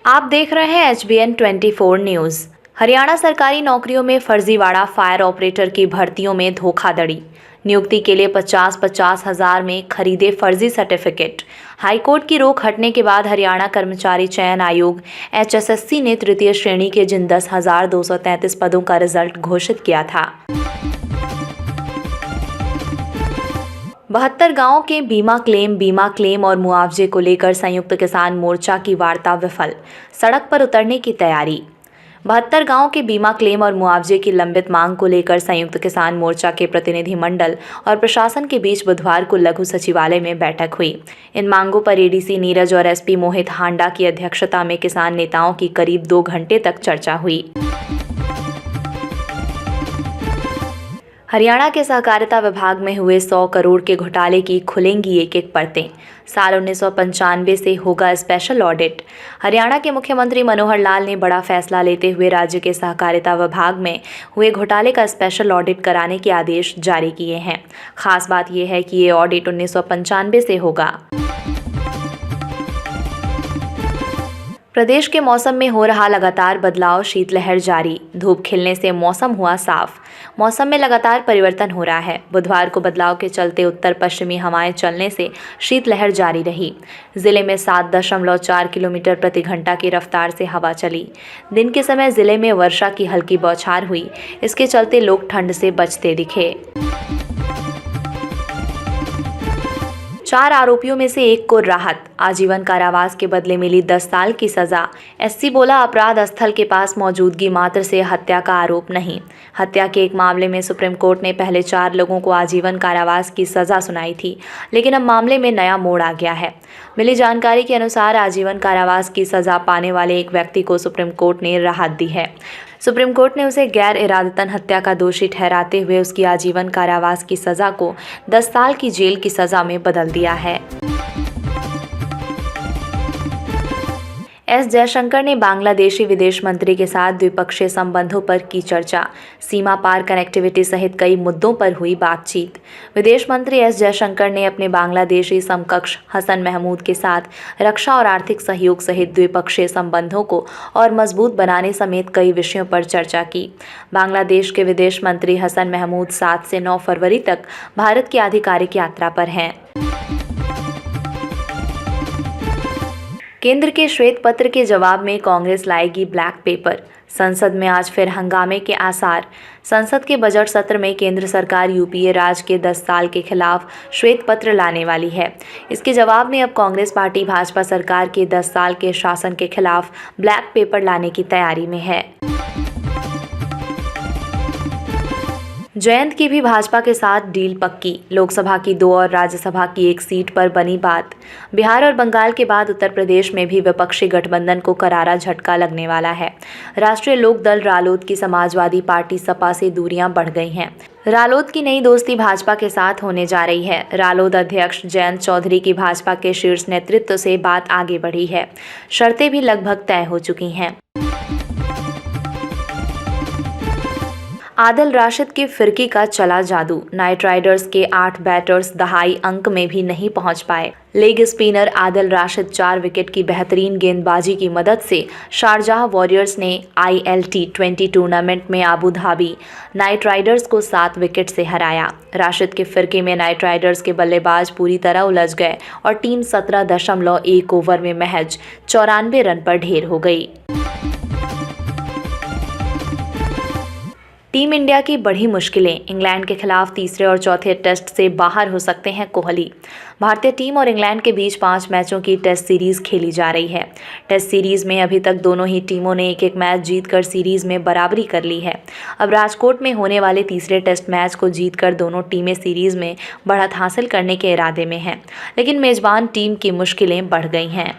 आप देख रहे हैं HBN 24 न्यूज़। हरियाणा सरकारी नौकरियों में फर्जीवाड़ा, फायर ऑपरेटर की भर्तियों में धोखाधड़ी। नियुक्ति के लिए 50-50 हजार में खरीदे फर्जी सर्टिफिकेट। हाईकोर्ट की रोक हटने के बाद हरियाणा कर्मचारी चयन आयोग HSSC ने तृतीय श्रेणी के जिन 10,233 पदों का रिजल्ट घोषित किया था। 72 गांवों के बीमा क्लेम और मुआवजे को लेकर संयुक्त किसान मोर्चा की वार्ता विफल, सड़क पर उतरने की तैयारी। 72 गांवों के बीमा क्लेम और मुआवजे की लंबित मांग को लेकर संयुक्त किसान मोर्चा के प्रतिनिधि मंडल और प्रशासन के बीच बुधवार को लघु सचिवालय में बैठक हुई। इन मांगों पर ADC नीरज और SP मोहित हांडा की अध्यक्षता में किसान नेताओं की करीब 2 घंटे तक चर्चा हुई। हरियाणा के सहकारिता विभाग में हुए 100 करोड़ के घोटाले की खुलेंगी एक-एक परतें। साल 1995 से होगा स्पेशल ऑडिट। हरियाणा के मुख्यमंत्री मनोहर लाल ने बड़ा फैसला लेते हुए राज्य के सहकारिता विभाग में हुए घोटाले का स्पेशल ऑडिट कराने के आदेश जारी किए हैं। खास बात यह है कि ये ऑडिट 1995 से होगा। प्रदेश के मौसम में हो रहा लगातार बदलाव, शीतलहर जारी। धूप खिलने से मौसम हुआ साफ। मौसम में लगातार परिवर्तन हो रहा है। बुधवार को बदलाव के चलते उत्तर पश्चिमी हवाएं चलने से शीतलहर जारी रही। जिले में 7.4 किलोमीटर प्रति घंटा की रफ्तार से हवा चली। दिन के समय जिले में वर्षा की हल्की बौछार हुई। इसके चलते लोग ठंड से बचते दिखे। 4 आरोपियों में से एक को राहत, आजीवन कारावास के बदले मिली 10 साल की सजा। SC बोला, अपराध स्थल के पास मौजूदगी मात्र से हत्या का आरोप नहीं। हत्या के एक मामले में सुप्रीम कोर्ट ने पहले 4 लोगों को आजीवन कारावास की सजा सुनाई थी, लेकिन अब मामले में नया मोड़ आ गया है। मिली जानकारी के अनुसार आजीवन कारावास की सजा पाने वाले एक व्यक्ति को सुप्रीम कोर्ट ने राहत दी है। सुप्रीम कोर्ट ने उसे गैर इरादतन हत्या का दोषी ठहराते हुए उसकी आजीवन कारावास की सजा को 10 साल की जेल की सजा में बदल दिया है। S जयशंकर ने बांग्लादेशी विदेश मंत्री के साथ द्विपक्षीय संबंधों पर की चर्चा। सीमा पार कनेक्टिविटी सहित कई मुद्दों पर हुई बातचीत। विदेश मंत्री S जयशंकर ने अपने बांग्लादेशी समकक्ष हसन महमूद के साथ रक्षा और आर्थिक सहयोग सहित द्विपक्षीय संबंधों को और मजबूत बनाने समेत कई विषयों पर चर्चा की। बांग्लादेश के विदेश मंत्री हसन महमूद 7 से 9 फरवरी तक भारत की आधिकारिक यात्रा पर हैं। केंद्र के श्वेत पत्र के जवाब में कांग्रेस लाएगी ब्लैक पेपर। संसद में आज फिर हंगामे के आसार। संसद के बजट सत्र में केंद्र सरकार UPA राज के 10 साल के खिलाफ श्वेत पत्र लाने वाली है। इसके जवाब में अब कांग्रेस पार्टी भाजपा सरकार के 10 साल के शासन के खिलाफ ब्लैक पेपर लाने की तैयारी में है। जयंत की भी भाजपा के साथ डील पक्की। लोकसभा की 2 और राज्यसभा की 1 सीट पर बनी बात। बिहार और बंगाल के बाद उत्तर प्रदेश में भी विपक्षी गठबंधन को करारा झटका लगने वाला है। राष्ट्रीय लोक दल रालोद की समाजवादी पार्टी सपा से दूरियां बढ़ गई हैं। रालोद की नई दोस्ती भाजपा के साथ होने जा रही है। रालोद अध्यक्ष जयंत चौधरी की भाजपा के शीर्ष नेतृत्व से बात आगे बढ़ी है। शर्तें भी लगभग तय हो चुकी हैं। आदिल राशिद की फिरकी का चला जादू। नाइट राइडर्स के 8 बैटर्स दहाई अंक में भी नहीं पहुंच पाए। Leg spinner Adil Rashid 4 wicket की बेहतरीन गेंदबाजी की मदद से शारजाह वॉरियर्स ने ILT20 टूर्नामेंट में आबू धाबी नाइट राइडर्स को 7 विकेट से हराया। राशिद के फिरके में नाइट राइडर्स के बल्लेबाज पूरी तरह उलझ गए और टीम 17.1 ओवर में महज 94 रन पर ढेर हो गई। टीम इंडिया की बढ़ी मुश्किलें। इंग्लैंड के खिलाफ तीसरे और चौथे टेस्ट से बाहर हो सकते हैं कोहली। भारतीय टीम और इंग्लैंड के बीच 5 मैचों की टेस्ट सीरीज खेली जा रही है। टेस्ट सीरीज में अभी तक दोनों ही टीमों ने एक-एक मैच जीतकर सीरीज में बराबरी कर ली है। अब राजकोट में होने वाले तीसरे टेस्ट मैच को जीतकर दोनों टीमें सीरीज में बढ़त हासिल करने के इरादे में हैं, लेकिन मेजबान टीम की मुश्किलें बढ़ गई हैं।